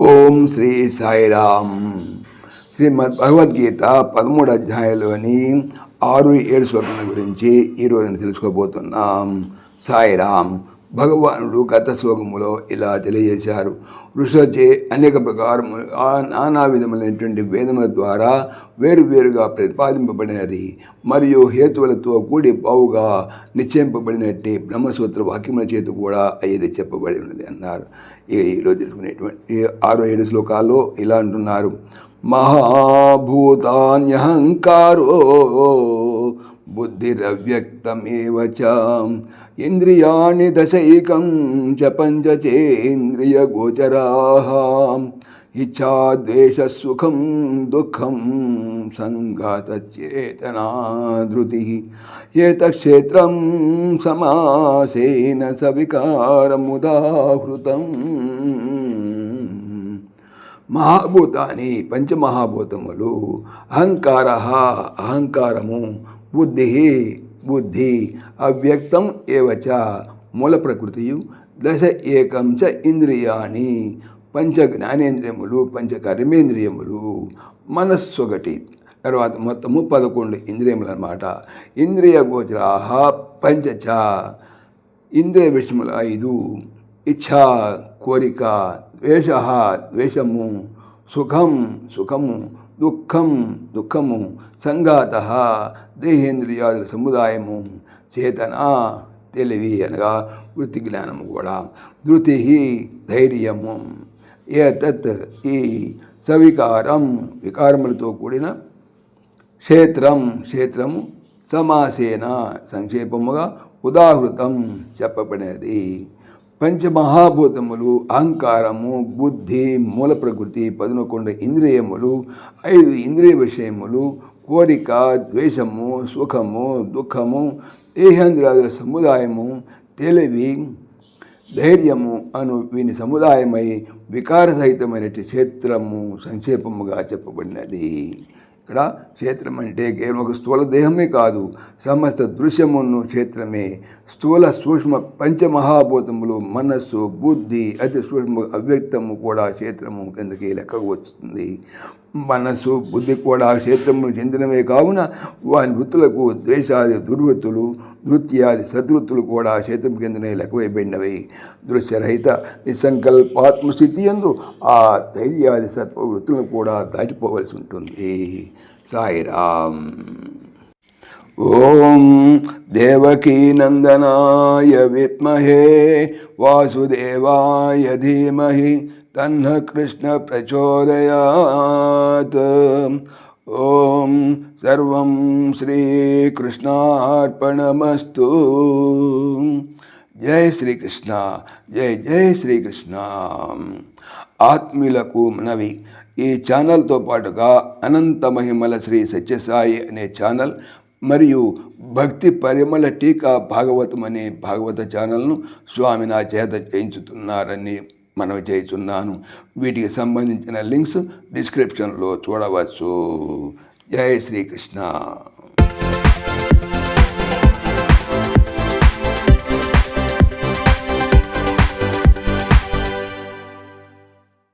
ఓం శ్రీ సాయిరామ్. శ్రీమద్ భగవద్గీత 13 అధ్యాయంలోని 6-7 శ్లోకాల గురించి ఈరోజు తెలుసుకోబోతున్నాం. సాయిరామ్. భగవానుడు గత శ్లోకములో ఇలా తెలియజేశారు. ఋషులచే అనేక ప్రకారములు నానా విధములైనటువంటి వేదముల ద్వారా వేరువేరుగా ప్రతిపాదింపబడినది మరియు హేతువులతో కూడి బావుగా నిశ్చయింపబడినట్టు బ్రహ్మసూత్ర వాక్యముల చేత కూడా అయ్యేది చెప్పబడి ఉన్నది అన్నారు. ఈరోజు తెలుసుకునేటువంటి 6-7 శ్లోకాల్లో ఇలా అంటున్నారు. మహాభూతాన్యహంకారో బుద్ధిరవ్యక్తమేవ చ ఇంద్రియాణి దశైకం చ పంచచేంద్రియగోచరాః ఇచ్ఛా ద్వేష సుఖం దుఃఖం సంఘాతచేతనా ధృతిః ఏతక్షేత్రం సమాసేన సవికారముదాహృతం. మహాభూతాని పంచమహాభూతములు, అహంకార అహంకారము, బుద్ధి అవ్యక్తం ఏవచ మూల ప్రకృతియు, దశ ఏకం చ ఇంద్రియాణి పంచ జ్ఞానేంద్రియములు, పంచ కర్మేంద్రియములు, మనస్సు ఒకటి, తర్వాత మొత్తము 11 ఇంద్రియములు అన్నమాట. ఇంద్రియ గోచరాః పంచచ ఇంద్రియ విషయములు 5, ఇచ్ఛా కోరిక, ద్వేష ద్వేషము, సుఖము దుఃఖము, సంఘాత దేహేంద్రియాదుల సముదాయము, చేతన తెలివి అనగా వృత్తి జ్ఞానము కూడా, ధృతి ధైర్యము, ఏతత్ ఈ సవికారం వికారములతో కూడిన క్షేత్రము సమాసేన సంక్షేపముగా ఉదాహృతం చెప్పబడినది. పంచమహాభూతములు, అహంకారము, బుద్ధి, మూల ప్రకృతి, 11 ఇంద్రియములు, 5 ఇంద్రియ విషయములు, కోరిక, ద్వేషము, సుఖము, దుఃఖము, దేహేంద్రియాదుల సముదాయము, తెలివి, ధైర్యము అను వీని సముదాయమై వికారసహితమైన క్షేత్రము సంక్షేపముగా చెప్పబడినది. ఇక్కడ క్షేత్రం అంటే కేవలం ఒక స్థూల దేహమే కాదు, సమస్త దృశ్యమును క్షేత్రమే. స్థూల సూక్ష్మ పంచమహాభూతములు, మనస్సు, బుద్ధి, అతి సూక్ష్మ అవ్యక్తము కూడా క్షేత్రము కిందకి లెక్కకు వస్తుంది. మనస్సు, బుద్ధి కూడా క్షేత్రములు చెందినవే కావున వారి వృత్తులకు ద్వేషాది దుర్వృత్తులు, నృత్యాది సద్వృత్తులు కూడా క్షేత్రం కిందనే లెక్కవేయబడినవి. దృశ్యరహిత నిస్సంకల్పాత్మస్థితి యందు ఆ ధైర్యాది సత్వ వృత్తులను కూడా దాటిపోవలసి ఉంటుంది. సాయిరామ్. ఓం దేవకీ నందనాయ విద్మహే వాసుదేవాయ ధీమహి తన్న కృష్ణ ప్రచోదయాత్. ఓం సర్వం శ్రీకృష్ణార్పణమస్తు. జై శ్రీకృష్ణ, జై శ్రీకృష్ణ. ఆత్మీయులకు మనవి, ఈ ఛానల్తో పాటుగా అనంత మహిమల శ్రీ సత్యసాయి అనే ఛానల్ మరియు భక్తి పరిమళ టీకా భాగవతం అనే భాగవత ఛానల్ను స్వామి నా చేత చేయించుతున్నారని మనవి చేస్తున్నాను. వీటికి సంబంధించిన లింక్స్ డిస్క్రిప్షన్లో చూడవచ్చు. జై శ్రీకృష్ణ.